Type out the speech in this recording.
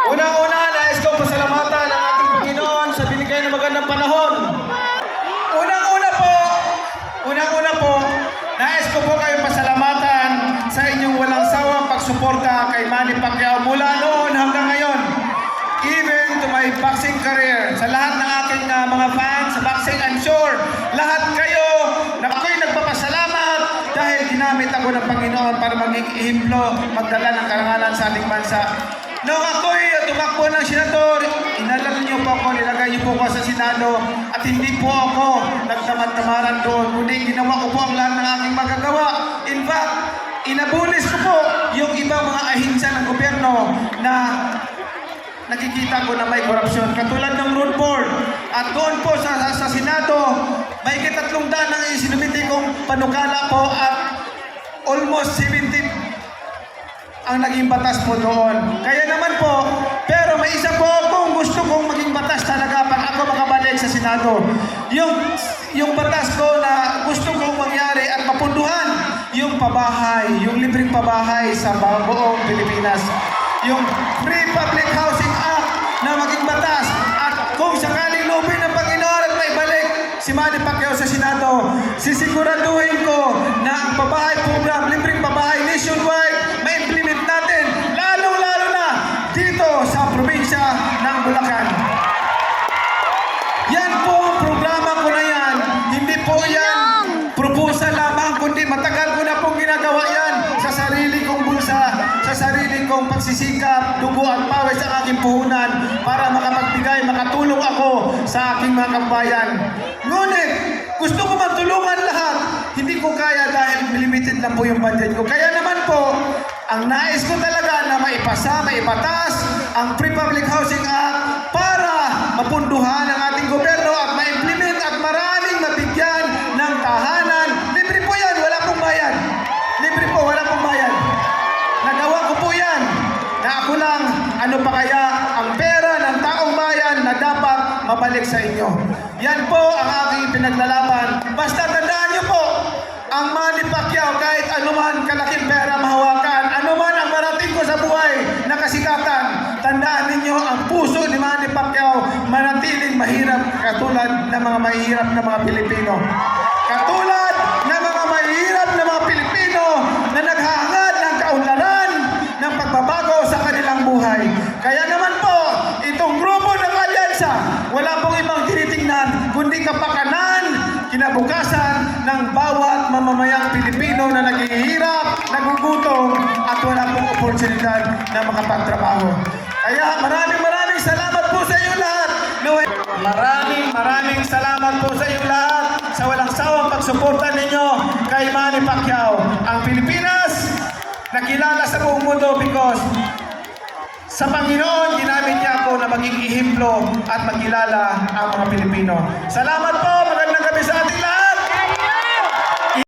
Una-una, nais kong pasalamatan ang ating Panginoon sa binigay ng magandang panahon. Unang-una po, nais ko po kayong pasalamatan sa inyong walang sawang pagsuporta kay Manny Pacquiao mula noon hanggang ngayon. Even to my boxing career, sa lahat ng aking mga fans sa boxing, I'm sure, lahat kayo na ako'y nagpapasalamat dahil ginamit ako ng Panginoon para maging ehemplo, magdala ng karangalan sa ating bansa. Noong ako'y tumakbo ng senador, inalala niyo po ako, nilagay niyo po ako sa Senado at hindi po ako nagtamad-tamaran doon, kundi ginawa ko po ang lahat ng aking magagawa. In fact, inabulis ko po yung ibang mga ahinsya ng gobyerno na nakikita ko na may korupsyon, katulad ng road board. At doon po sa Senado, may 300 ang isinumiti kong panukala po at almost 70 ang naging batas po doon. Kaya naman po, pero may isa po akong gusto kong maging batas talaga pag ako makabalik sa Senado. Yung batas ko na gusto kong mangyari at mapunduhan, yung pabahay, yung libreng pabahay sa buong Pilipinas. Yung Free Public Housing Act na maging batas. At kung sakaling lubin ng Panginoon at may balik si Manny Pacquiao sa Senado, sisiguraduhin ko na ang pabahay program, libreng pabahay nationwide, ma-implement natin, lalong-lalo na dito sa probinsya ng Bulacan. Yan po ang programa ko na yan. Hindi po yan proposal lamang, kundi matagal ko na pong ginagawa yan sa sarili kong bulsa, sa sarili kong pagsisikap, dugo at pawis sa aking puhunan para makapagbigay, makatulong ako sa aking mga kabayan. Ngunit, gusto ko magtulungan lahat. Hindi ko kaya dahil limited lang po yung budget ko. Kaya naman po, ang nais ko talaga na maipatas ang Free Public Housing Act para mapunduhan ang ating gobyerno at ma-implement at maraming mabigyan ng tahanan. Libre po yan, wala pong bayan. Libre po, wala pong bayan. Nagawa ko po yan. Na ako lang, ano pa kaya ang pera ng taong bayan na dapat mabalik sa inyo. Yan po ang aking pinaglalaban. Basta tandaan niyo po, ang Manny Pacquiao, kahit anuman kalaking pera mahawakan, anuman ang marating ko sa buhay na kasikatan, tandaan ninyo ang puso ni Manny Pacquiao manatiling mahirap katulad ng mga mahirap na mga Pilipino. Katulad ng mga mahirap na mga Pilipino na naghahangad ng kaunlaran ng pagbabago sa kanilang buhay. Kaya naman po, itong grupo ng alyansa, wala pong ibang tinitingnan, kundi kapakanan, kinabukasan ng bawat mamamayang Pilipino na naghihirap, nagugutom, at wala pong oportunidad na makapagtrabaho. Kaya maraming salamat po sa iyo lahat. Maraming salamat po sa iyo lahat sa walang sawang pagsuporta ninyo kay Manny Pacquiao. Ang Pilipinas, nakilala sa buong mundo because sa Panginoon, ginamit niya ako na maging ehemplo at magkilala ang mga Pilipino. Salamat po, magandang gabi sa ating lahat.